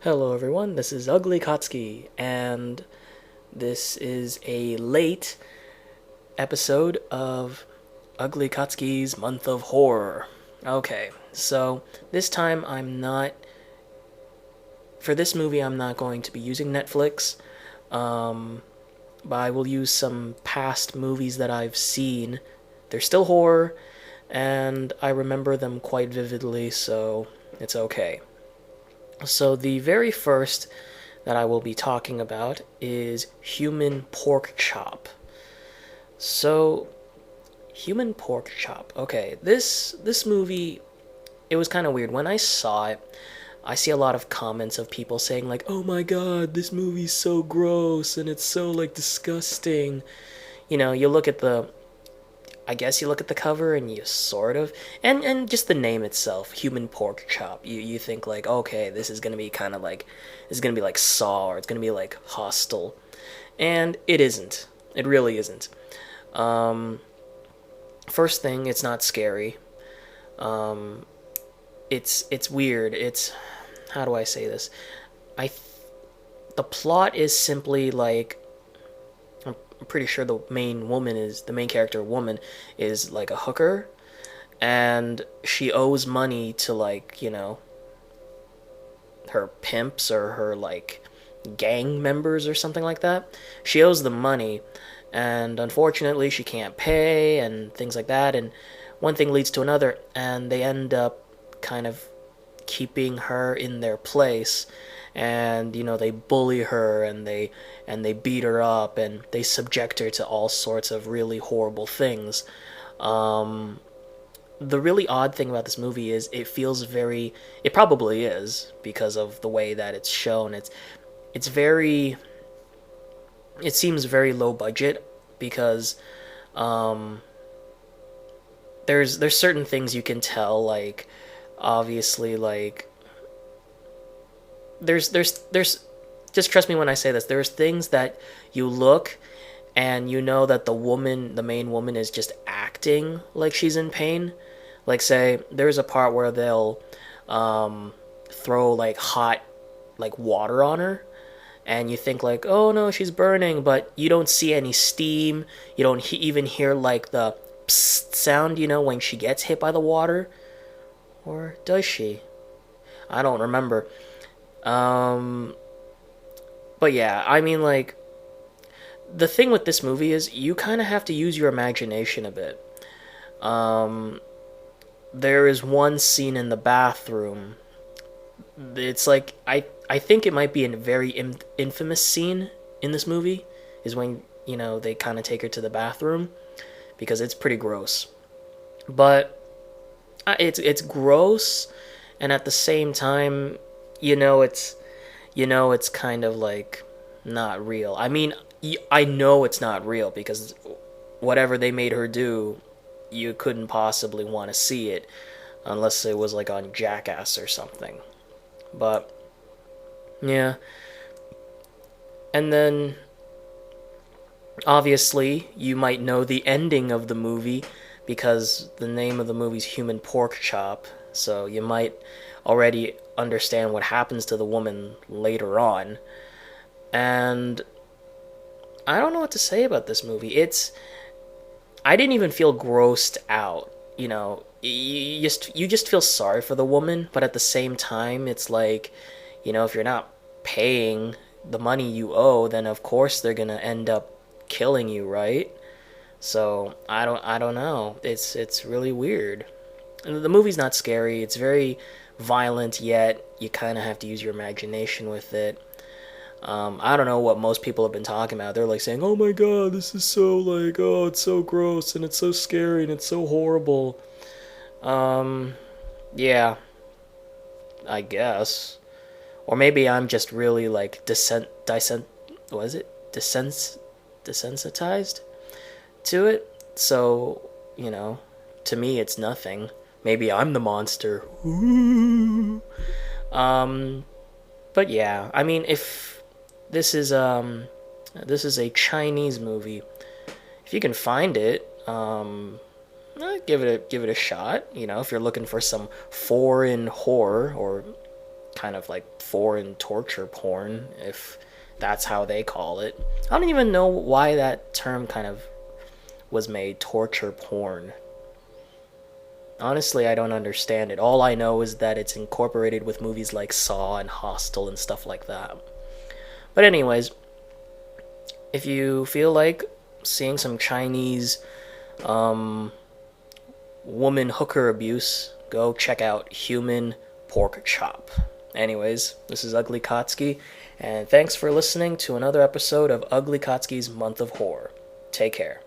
Hello everyone, this is UglyKatsuki, and this is a late episode of UglyKatsuki's Month of Horror. Okay, so this time for this movie I'm not going to be using Netflix, but I will use some past movies that I've seen. They're still horror, and I remember them quite vividly, so it's okay. So the very first that I will be talking about is Human Pork Chop. So, Human Pork Chop. Okay, this movie, it was kind of weird. When I saw it, I see a lot of comments of people saying like, "Oh my god, this movie's so gross and it's so like disgusting." You look at the I guess you look at the cover and you sort of and just the name itself, Human Pork Chop. You think like, okay, this is gonna be kind of like this is gonna be like Saw, or it's gonna be like Hostel, and it isn't. It really isn't. Um, First thing, it's not scary. Um, it's weird. It's how do I say this? I th- the plot is simply like I'm pretty sure the main character woman is like a hooker, and she owes money to like her pimps or her like gang members or something like that. She owes them money, and unfortunately she can't pay and things like that, and one thing leads to another, and they end up kind of keeping her in their place, and they bully her, and they beat her up, and they subject her to all sorts of really horrible things. um the really odd thing about this movie is it probably is because of the way that it's shown. It's very it seems very low budget because um there's certain things you can tell, like obviously, like there's just trust me when I say this. There's things that you look and you know that the main woman, is just acting like she's in pain. Like, say there's a part where they'll throw like hot like water on her, and you think like, oh no, she's burning, but you don't see any steam. You don't even hear like the psst sound, when she gets hit by the water. Or does she? I don't remember. Um, but yeah, I mean, like, the thing with this movie is you kind of have to use your imagination a bit. Um, there is one scene in the bathroom. It's like I think it might be a very infamous scene in this movie, is when they kind of take her to the bathroom, because it's pretty gross. But it's gross, and at the same time, it's kind of like not real. I mean, I know it's not real because whatever they made her do, you couldn't possibly want to see it unless it was like on Jackass or something. But yeah, and then obviously you might know the ending of the movie because the name of the movie's Human Pork Chop, so you might already understand what happens to the woman later on. And I don't know what to say about this movie. I didn't even feel grossed out. You just feel sorry for the woman, but at the same time, it's like, if you're not paying the money you owe, then of course they're gonna end up killing you, right? So I don't know. It's really weird. The movie's not scary. It's very violent, yet you kind of have to use your imagination with it. I don't know what most people have been talking about. They're like saying, "Oh my god, this is so like, oh, it's so gross and it's so scary and it's so horrible." Um, yeah, I guess. Or maybe I'm just really like what is it? Desensitized to it. So, to me it's nothing. Maybe I'm the monster. Ooh. Um, but yeah, I mean, if this is this is a Chinese movie, if you can find it, give it a shot. If you're looking for some foreign horror, or kind of like foreign torture porn, if that's how they call it. I don't even know why that term kind of was made, torture porn. Honestly, I don't understand it. All I know is that it's incorporated with movies like Saw and Hostel and stuff like that. But anyways, if you feel like seeing some Chinese woman hooker abuse, go check out Human Pork Chop. Anyways, this is Ugly Katsuki, and thanks for listening to another episode of Ugly Katsuki's Month of Horror. Take care.